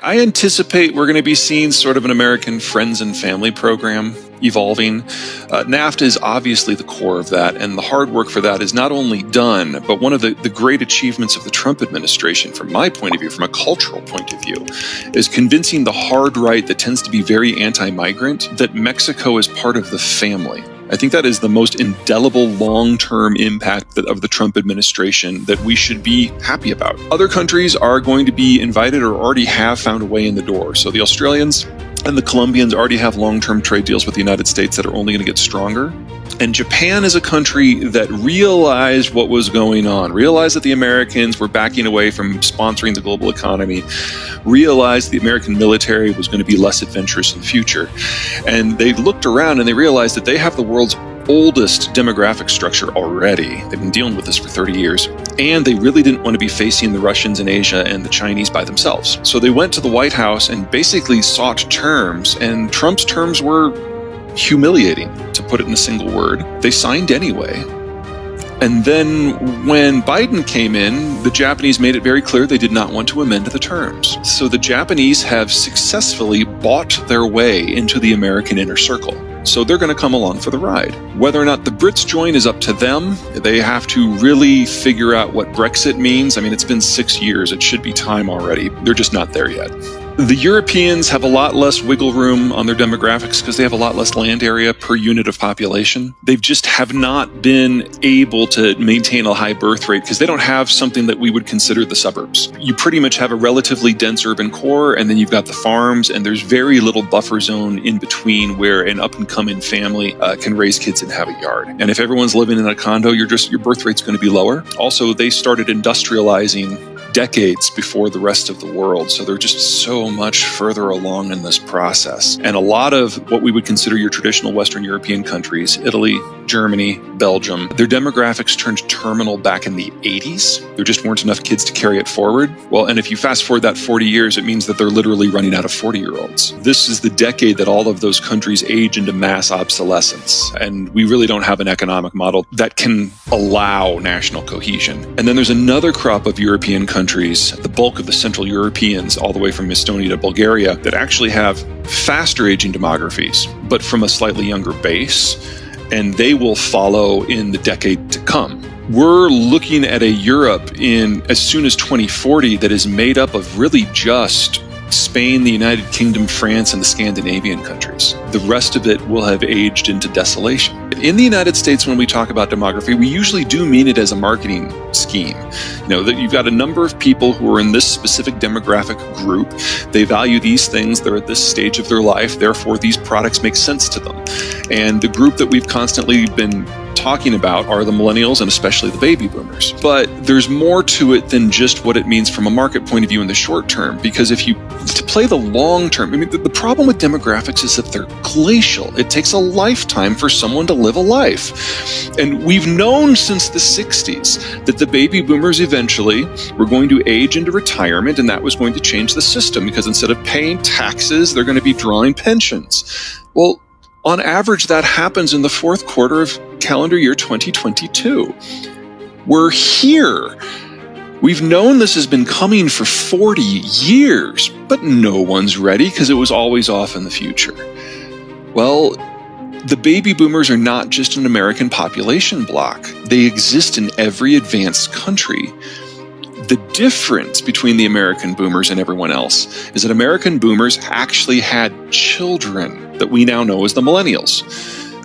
I anticipate we're going to be seeing sort of an American friends and family program evolving. NAFTA is obviously the core of that, and the hard work for that is not only done, but one of the great achievements of the Trump administration, from my point of view, from a cultural point of view, is convincing the hard right that tends to be very anti-migrant that Mexico is part of the family. I think that is the most indelible long-term impact of the Trump administration that we should be happy about. Other countries are going to be invited or already have found a way in the door. So the Australians and the Colombians already have long-term trade deals with the United States that are only going to get stronger. And Japan is a country that realized what was going on, realized that the Americans were backing away from sponsoring the global economy, realized the American military was going to be less adventurous in the future. And they looked around and they realized that they have the world's oldest demographic structure already. They've been dealing with this for 30 years. And they really didn't want to be facing the Russians in Asia and the Chinese by themselves. So they went to the White House and basically sought terms, and Trump's terms were humiliating, to put it in a single word. They signed anyway. And then when Biden came in, the Japanese made it very clear they did not want to amend the terms. So the Japanese have successfully bought their way into the American inner circle. So they're going to come along for the ride. Whether or not the Brits join is up to them. They have to really figure out what Brexit means. I mean, it's been 6 years. It should be time already. They're just not there yet. The Europeans have a lot less wiggle room on their demographics because they have a lot less land area per unit of population. They just have not been able to maintain a high birth rate because they don't have something that we would consider the suburbs. You pretty much have a relatively dense urban core, and then you've got the farms, and there's very little buffer zone in between where an up-and-coming family can raise kids and have a yard. And if everyone's living in a condo, your birth rate's going to be lower. Also, they started industrializing decades before the rest of the world. So they're just so much further along in this process. And a lot of what we would consider your traditional Western European countries, Italy, Germany, Belgium, their demographics turned terminal back in the 80s. There just weren't enough kids to carry it forward. Well, and if you fast forward that 40 years, it means that they're literally running out of 40-year-olds. This is the decade that all of those countries age into mass obsolescence. And we really don't have an economic model that can allow national cohesion. And then there's another crop of European countries, the bulk of the Central Europeans, all the way from Estonia to Bulgaria, that actually have faster aging demographies, but from a slightly younger base, and they will follow in the decade to come. We're looking at a Europe in as soon as 2040 that is made up of really just Spain, the United Kingdom, France, and the Scandinavian countries. The rest of it will have aged into desolation. In the United States, when we talk about demography, we usually do mean it as a marketing scheme. You know, that you've got a number of people who are in this specific demographic group. They value these things. They're at this stage of their life. Therefore, these products make sense to them. And the group that we've constantly been talking about are the millennials and especially the baby boomers. But there's more to it than just what it means from a market point of view in the short term, because if you to play the long term, I mean, the problem with demographics is that they're glacial. It takes a lifetime for someone to live a life. And we've known since the 60s that the baby boomers eventually were going to age into retirement, and that was going to change the system because instead of paying taxes, they're going to be drawing pensions. Well, on average, that happens in the fourth quarter of calendar year 2022. We're here. We've known this has been coming for 40 years, but no one's ready because it was always off in the future. Well, the baby boomers are not just an American population block. They exist in every advanced country. The difference between the American boomers and everyone else is that American boomers actually had children that we now know as the millennials.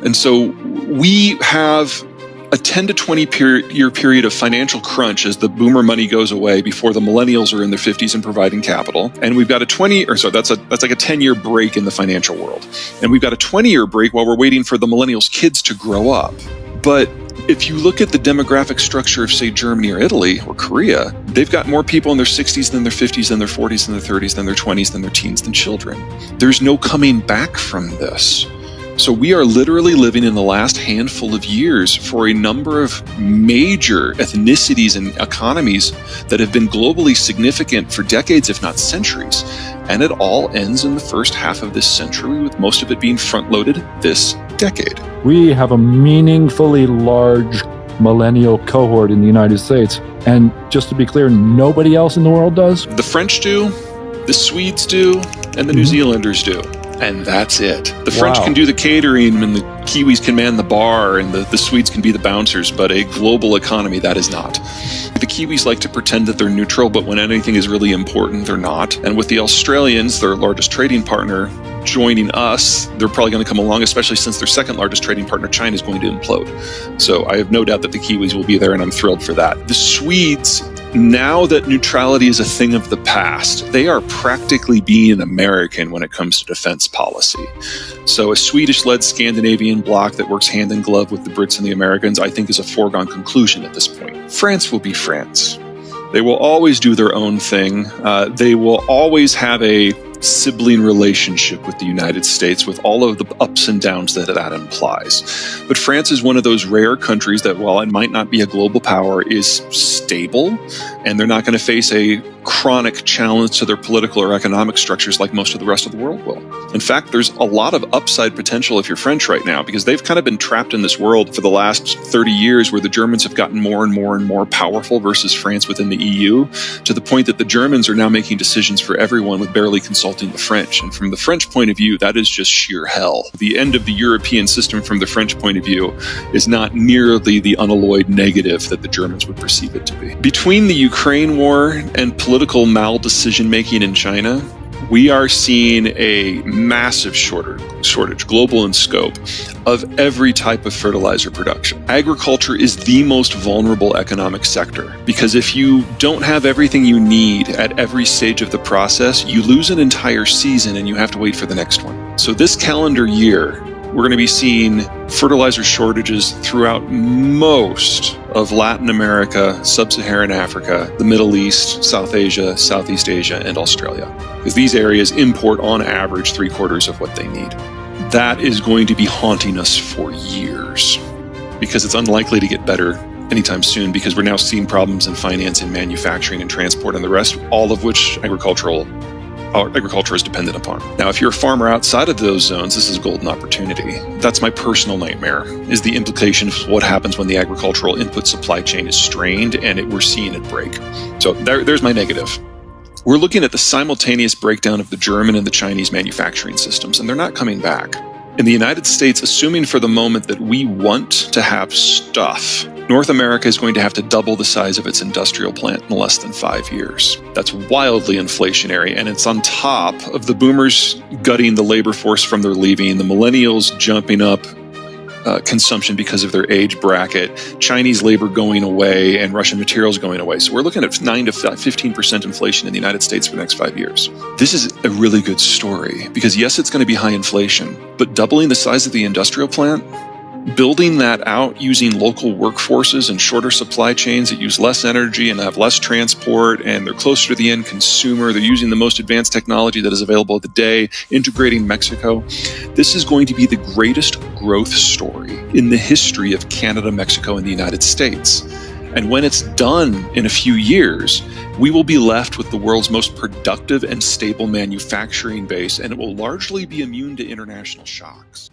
And so we have a 10 to 20 year period of financial crunch as the boomer money goes away before the millennials are in their 50s and providing capital. And we've got that's like a 10-year break in the financial world. And we've got a 20-year break while we're waiting for the millennials' kids to grow up. But if you look at the demographic structure of, say, Germany or Italy or Korea, they've got more people in their 60s than their 50s, than their 40s, than their 30s, than their 20s, than their teens, than children. There's no coming back from this. So we are literally living in the last handful of years for a number of major ethnicities and economies that have been globally significant for decades, if not centuries. And it all ends in the first half of this century, with most of it being front-loaded this decade. We have a meaningfully large millennial cohort in the United States. And just to be clear, nobody else in the world does? The French do. The Swedes do, and the New Zealanders do. And that's it. The French Wow. can do the catering, and the Kiwis can man the bar, and the Swedes can be the bouncers, but a global economy, that is not. The Kiwis like to pretend that they're neutral, but when anything is really important, they're not. And with the Australians, their largest trading partner, joining us, they're probably going to come along, especially since their second largest trading partner, China, is going to implode. So I have no doubt that the Kiwis will be there, and I'm thrilled for that. The Swedes, now that neutrality is a thing of the past, they are practically being an American when it comes to defense policy. So a Swedish-led Scandinavian bloc that works hand in glove with the Brits and the Americans, I think, is a foregone conclusion at this point. France will be France. They will always do their own thing. They will always have a sibling relationship with the United States, with all of the ups and downs that implies. But France is one of those rare countries that, while it might not be a global power, is stable, and they're not going to face a chronic challenge to their political or economic structures like most of the rest of the world will. In fact, there's a lot of upside potential if you're French right now, because they've kind of been trapped in this world for the last 30 years where the Germans have gotten more and more and more powerful versus France within the EU, to the point that the Germans are now making decisions for everyone with barely consulting the French. And from the French point of view, that is just sheer hell. The end of the European system from the French point of view is not nearly the unalloyed negative that the Germans would perceive it to be. Between the Ukraine war and political mal-decision-making in China, we are seeing a massive shortage, global in scope, of every type of fertilizer production. Agriculture is the most vulnerable economic sector, because if you don't have everything you need at every stage of the process, you lose an entire season and you have to wait for the next one. So this calendar year, we're going to be seeing fertilizer shortages throughout most of Latin America, Sub-Saharan Africa, the Middle East, South Asia, Southeast Asia, and Australia. Because these areas import on average 3/4 of what they need. That is going to be haunting us for years, because it's unlikely to get better anytime soon, because we're now seeing problems in finance and manufacturing and transport and the rest, all of which agriculture is dependent upon. Now, if you're a farmer outside of those zones, this is a golden opportunity. That's my personal nightmare, is the implication of what happens when the agricultural input supply chain is strained and we're seeing it break. So there's my negative. We're looking at the simultaneous breakdown of the German and the Chinese manufacturing systems, and they're not coming back. In the United States, assuming for the moment that we want to have stuff, North America is going to have to double the size of its industrial plant in less than 5 years. That's wildly inflationary, and it's on top of the boomers gutting the labor force from their leaving, the millennials jumping up consumption because of their age bracket, Chinese labor going away, and Russian materials going away. So we're looking at 9 to 15% inflation in the United States for the next 5 years. This is a really good story, because yes, it's going to be high inflation, but doubling the size of the industrial plant, building that out using local workforces and shorter supply chains that use less energy and have less transport, and they're closer to the end consumer, they're using the most advanced technology that is available today, integrating Mexico. This is going to be the greatest growth story in the history of Canada, Mexico, and the United States. And when it's done in a few years, we will be left with the world's most productive and stable manufacturing base, and it will largely be immune to international shocks.